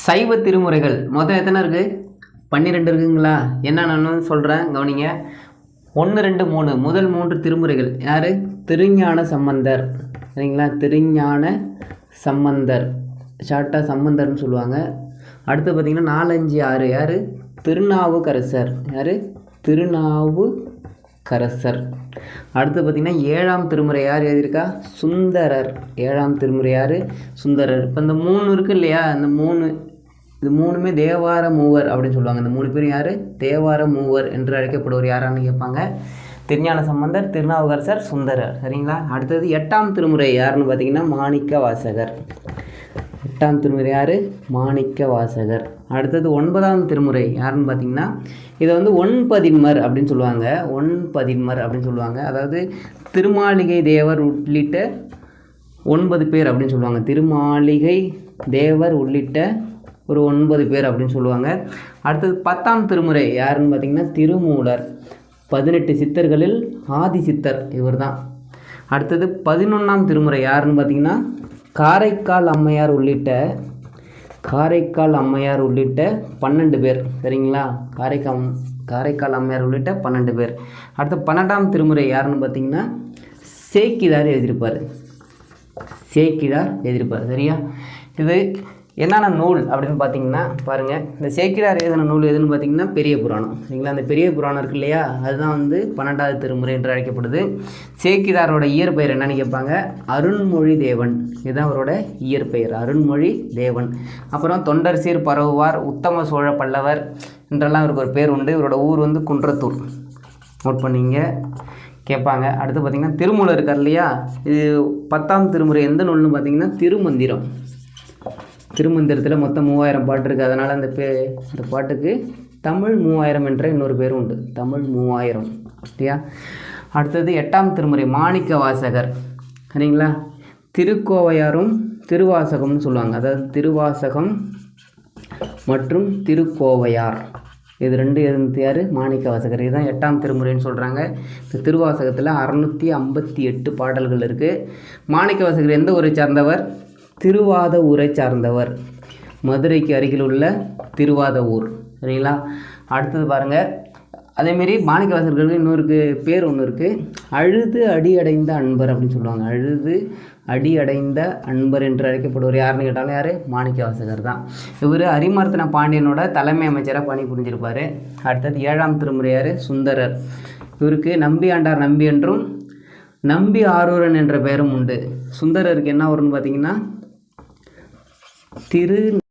சைவ திருமுறைகள் மொத்தம் எத்தனை இருக்குது? 12 இருக்குங்களா? என்னென்னு சொல்கிறேன் கவனிங்க. 1, 2, 3 முதல் 3 திருமுறைகள் யார்? திருஞான சம்பந்தர். சரிங்களா? திருஞான சம்பந்தர், ஷார்ட்டாக சம்பந்தர்னு சொல்லுவாங்க. அடுத்து பார்த்திங்கன்னா 4, 5, 6 யார்? திருநாவுக்கரசர். யார்? திருநாவுக்கரசர். அடுத்து பார்த்திங்கன்னா 7ஆம் திருமுறை யார் எழுதியிருக்கா? சுந்தரர். 7ஆம் திருமுறை யார்? சுந்தரர். இப்போ இந்த 3 இருக்குது இல்லையா? இந்த 3 இது 3மே தேவார மூவர் அப்படின்னு சொல்லுவாங்க. இந்த 3 பேரும் யார்? தேவார மூவர் என்று அழைக்கப்படுவர் யாரான்னு கேட்பாங்க. திருஞான சம்பந்தர், திருநாவுக்கரசர், சுந்தரர். சரிங்களா? அடுத்தது 8ஆம் திருமுறை யாருன்னு பார்த்தீங்கன்னா மாணிக்க வாசகர். 8ஆம் திருமுறை யார்? மாணிக்க வாசகர். அடுத்தது 9ஆம் திருமுறை யாருன்னு பார்த்தீங்கன்னா இதை வந்து ஒன்பதின்மர் அப்படின்னு சொல்லுவாங்க. ஒன்பதின்மர் அப்படின்னு சொல்லுவாங்க. அதாவது திருமாளிகை தேவர் உள்ளிட்ட 9 பேர் அப்படின்னு சொல்லுவாங்க. திருமாளிகை தேவர் உள்ளிட்ட ஒரு 9 பேர் அப்படின்னு சொல்லுவாங்க. அடுத்தது 10ஆம் திருமுறை யாருன்னு பார்த்தீங்கன்னா திருமூலர். 18 சித்தர்களில் ஆதி சித்தர் இவர் தான். அடுத்தது 11ஆம் திருமுறை யாருன்னு பார்த்தீங்கன்னா காரைக்கால் அம்மையார் உள்ளிட்ட 12 பேர். சரிங்களா? காரைக்கால் அம்மையார் உள்ளிட்ட 12 பேர். அடுத்து 12ஆம் திருமுறை யாருன்னு பார்த்தீங்கன்னா சேக்கிழார் எழுதியிருப்பார். சரியா? இது என்னென்ன நூல் அப்படின்னு பார்த்தீங்கன்னா பாருங்கள். இந்த சேக்கிழார் எழுதின நூல் எதுன்னு பார்த்தீங்கன்னா பெரிய புராணம். சரிங்களா? அந்த பெரிய புராணம் இருக்கு இல்லையா? அதுதான் வந்து 12வது திருமுறை என்று அழைக்கப்படுது. சேக்கிழாரோட இயற்பெயர் என்னன்னு கேட்பாங்க? அருண்மொழி தேவன். இதுதான் அவரோட இயற்பெயர், அருண்மொழி தேவன். அப்புறம் தொண்டர் சீர் பரவுவார், உத்தம சோழ பல்லவர் என்றெல்லாம் இவருக்கு ஒரு பேர் உண்டு. இவரோட ஊர் வந்து குன்றத்தூர். நோட் பண்ணிங்க, கேட்பாங்க. அடுத்து பார்த்திங்கன்னா திருமூலர் இருக்கார் இல்லையா? இது 10ஆம் திருமுறை எந்த நூல்னு பார்த்தீங்கன்னா திருமந்திரம். திருமந்திரத்தில் மொத்தம் 3000 பாட்டு இருக்குது. அதனால் அந்த பாட்டுக்கு தமிழ் 3000 என்ற இன்னொரு பேரும் உண்டு. தமிழ் 3000. சரியா? அடுத்தது 8ஆம் திருமுறை மாணிக்க வாசகர். சரிங்களா? திருக்கோவையாரும் திருவாசகம்னு சொல்லுவாங்க. அதாவது திருவாசகம் மற்றும் திருக்கோவையார் இது 2 யார்? மாணிக்க வாசகர். இதுதான் 8ஆம் திருமுறைன்னு சொல்கிறாங்க. இந்த திருவாசகத்தில் 658 பாடல்கள் இருக்குது. மாணிக்க வாசகர் எந்த ஊரை சார்ந்தவர்? திருவாத ஊரை சார்ந்தவர். மதுரைக்கு அருகில் உள்ள திருவாத ஊர். சரிங்களா? அடுத்தது பாருங்கள். அதேமாரி மாணிக்க வாசகர்களுக்கு இன்னொரு பேர் ஒன்று இருக்குது. அழுது அடியடைந்த அன்பர் அப்படின்னு சொல்லுவாங்க. அழுது அடியடைந்த அன்பர் என்று அழைக்கப்படுவர் யாருன்னு கேட்டாலும் யார்? மாணிக்க வாசகர் தான். இவர் அரிமர்த்தன பாண்டியனோட தலைமை அமைச்சராக பணி புரிஞ்சிருப்பார். அடுத்தது 7ஆம் திருமுறை யார்? சுந்தரர். இவருக்கு நம்பி ஆண்டார் நம்பி என்றும் நம்பி ஆரூரன் என்ற பெயரும் உண்டு. சுந்தரருக்கு என்ன வரும்னு பார்த்தீங்கன்னா திரு